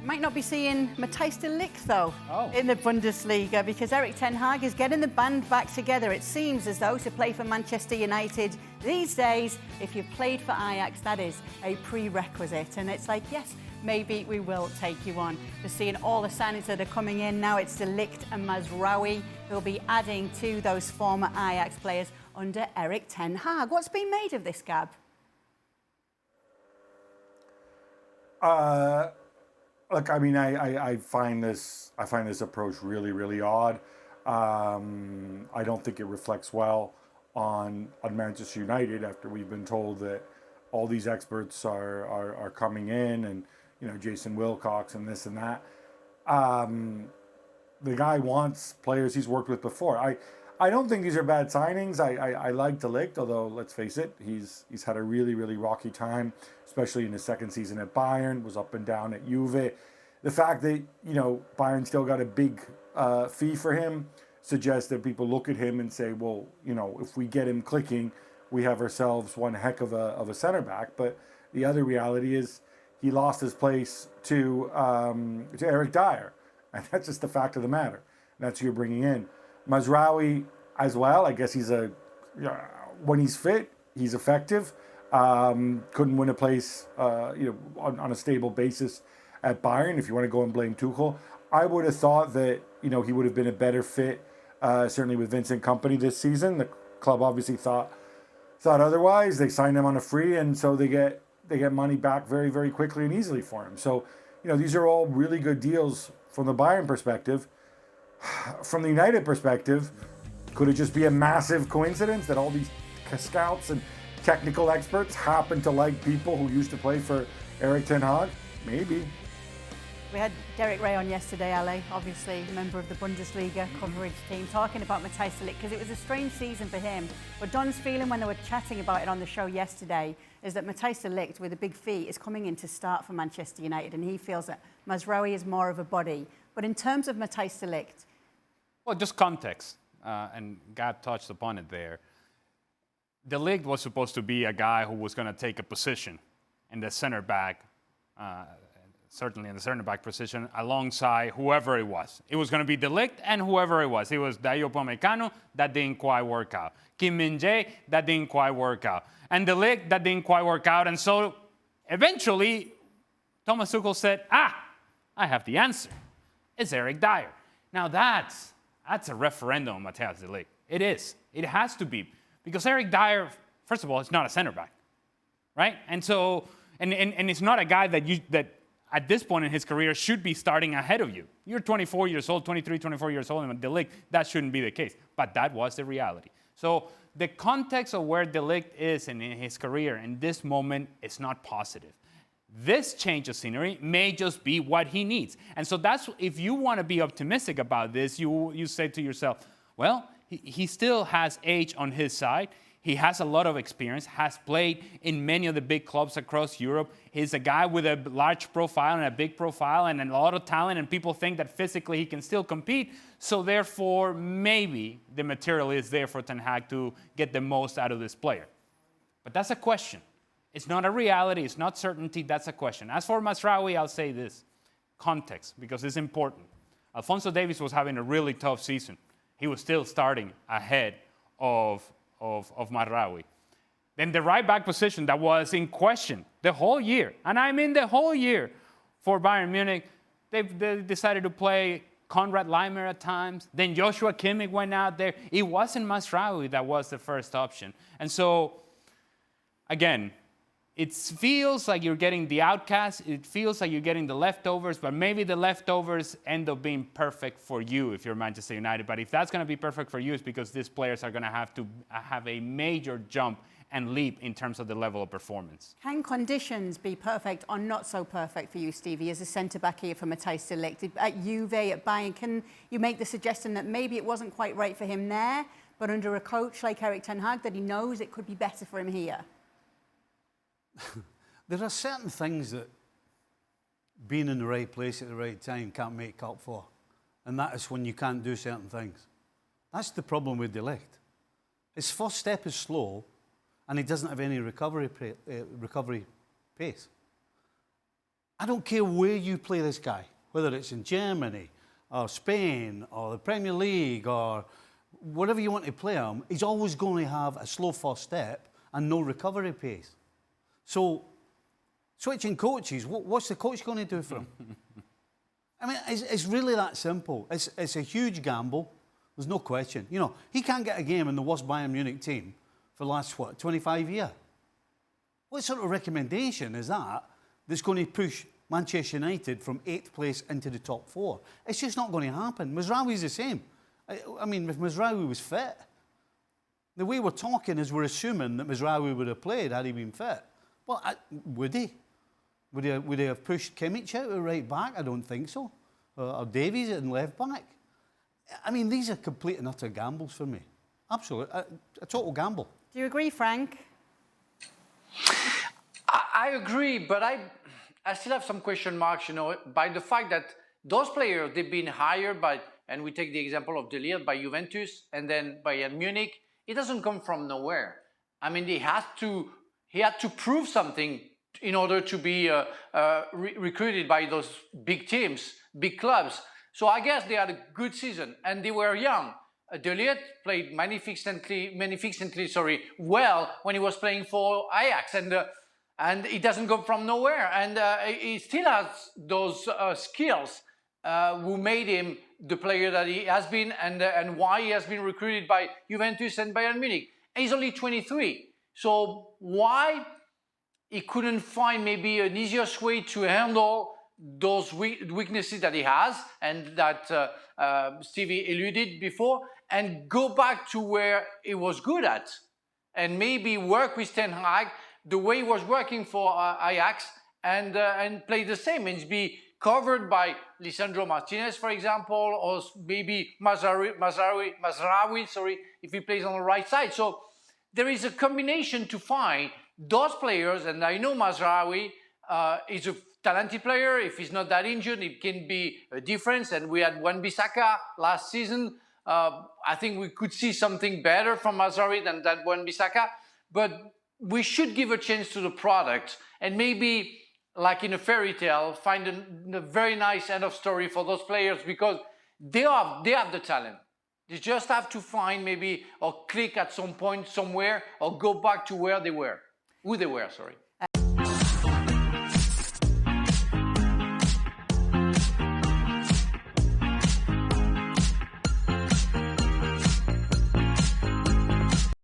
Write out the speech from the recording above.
Might not be seeing Matthijs de Ligt, though, in the Bundesliga, because Erik ten Hag is getting the band back together. It seems as though to play for Manchester United these days, if you've played for Ajax, that is a prerequisite. And it's like, yes, maybe we will take you on. Just seeing all the signings that are coming in now, it's the Ligt and Mazraoui who'll be adding to those former Ajax players under Erik ten Hag. What's been made of this, Gab? Look, I mean, I find this approach really, really odd. I don't think it reflects well on Manchester United after we've been told that all these experts are coming in, and you know, Jason Wilcox and this and that. The guy wants players he's worked with before. I don't think these are bad signings. I like De Ligt, although let's face it, he's had a really, really rocky time, especially in his second season at Bayern, was up and down at Juve. The fact that, you know, Bayern still got a big fee for him suggests that people look at him and say, well, you know, if we get him clicking, we have ourselves one heck of a center back. But the other reality is he lost his place to Eric Dyer, and that's just the fact of the matter. That's who you're bringing in. Mazraoui as well. I guess when he's fit, he's effective. Couldn't win a place, on a stable basis at Bayern. If you want to go and blame Tuchel, I would have thought that he would have been a better fit, certainly with Vincent Kompany this season. The club obviously thought otherwise. They signed him on a free, and so they get money back very, very quickly and easily for him. So these are all really good deals from the Bayern perspective. From the United perspective, could it just be a massive coincidence that all these scouts and technical experts happen to like people who used to play for Erik ten Hag? Maybe. We had Derek Ray on yesterday, Ale, obviously a member of the Bundesliga coverage team, talking about Matthijs de Ligt, because it was a strange season for him. But Don's feeling when they were chatting about it on the show yesterday is that Matthijs de Ligt, with a big fee, is coming in to start for Manchester United, and he feels that Mazraoui is more of a body. But in terms of Matthijs de Ligt... Well, just context, and Gab touched upon it there. De Ligt was supposed to be a guy who was going to take a position in the center back, certainly in the center back position, alongside whoever it was. It was going to be De Ligt and whoever it was. It was Dayo Upamecano, that didn't quite work out. Kim Min-jae, that didn't quite work out. And De Ligt, that didn't quite work out. And so eventually, Thomas Tuchel said, I have the answer. It's Eric Dyer. Now that's a referendum on Matthijs de Ligt. It is. It has to be. Because Eric Dyer, first of all, is not a center back, right? And so, and it's not a guy that at this point in his career should be starting ahead of you. You're 24 years old, 23, 24 years old, and De Ligt, that shouldn't be the case. But that was the reality. So the context of where De Ligt is in his career in this moment is not positive. This change of scenery may just be what he needs. And so that's, if you want to be optimistic about this, you say to yourself, well, he still has age on his side. He has a lot of experience, has played in many of the big clubs across Europe. He's a guy with a large profile and a big profile and a lot of talent, and people think that physically he can still compete. So therefore, maybe the material is there for Ten Hag to get the most out of this player. But that's a question. It's not a reality. It's not certainty. That's a question. As for Mazraoui, I'll say this. Context, because it's important. Alphonso Davies was having a really tough season. He was still starting ahead of Mazraoui. Then the right back position that was in question the whole year, and I mean the whole year for Bayern Munich, they decided to play Konrad Laimer at times. Then Joshua Kimmich went out there. It wasn't Mazraoui that was the first option. And so, again, it feels like you're getting the outcast. It feels like you're getting the leftovers, but maybe the leftovers end up being perfect for you if you're Manchester United. But if that's going to be perfect for you, it's because these players are going to have to have a major jump and leap in terms of the level of performance. Can conditions be perfect or not so perfect for you, Stevie, as a centre-back here for Matthijs de Ligt? At Juve, at Bayern, can you make the suggestion that maybe it wasn't quite right for him there, but under a coach like Erik ten Hag, that he knows it could be better for him here? There are certain things that being in the right place at the right time can't make up for. And that is when you can't do certain things. That's the problem with De Ligt. His first step is slow, and he doesn't have any recovery pace. I don't care where you play this guy, whether it's in Germany or Spain or the Premier League or whatever you want to play him, he's always going to have a slow first step and no recovery pace. So, switching coaches, what's the coach going to do for him? I mean, it's really that simple. It's a huge gamble. There's no question. You know, he can't get a game in the worst Bayern Munich team for the last, 25 years? What sort of recommendation is that that's going to push Manchester United from 8th place into the top 4? It's just not going to happen. Mazraoui's the same. I mean, if Mazraoui was fit, the way we're talking is we're assuming that Mazraoui would have played had he been fit. Well, would he? Would he have pushed Kimmich out at right back? I don't think so. Or Davies in left back. I mean, these are complete and utter gambles for me. Absolutely. A total gamble. Do you agree, Frank? I agree, but I still have some question marks, you know, by the fact that those players, they've been hired by, and we take the example of Ligt by Juventus and then by Munich. It doesn't come from nowhere. I mean, he had to prove something in order to be recruited by those big teams, big clubs. So I guess they had a good season and they were young. Ligt played magnificently, well when he was playing for Ajax, and it doesn't come from nowhere. And he still has those skills who made him the player that he has been, and why he has been recruited by Juventus and Bayern Munich. And he's only 23. So why he couldn't find maybe an easiest way to handle those weaknesses that he has and that Stevie alluded before, and go back to where he was good at, and maybe work with Ten Hag the way he was working for Ajax, and play the same and be covered by Lisandro Martinez, for example, or maybe Mazraoui, if he plays on the right side. So there is a combination to find those players, and I know Mazraoui is a talented player. If he's not that injured, it can be a difference. And we had Wan-Bissaka last season. I think we could see something better from Mazraoui than that Wan-Bissaka. But we should give a chance to the product, and maybe, like in a fairy tale, find a very nice end of story for those players, because they have the talent. They just have to find maybe or click at some point somewhere, or go back to where they were, who they were, sorry.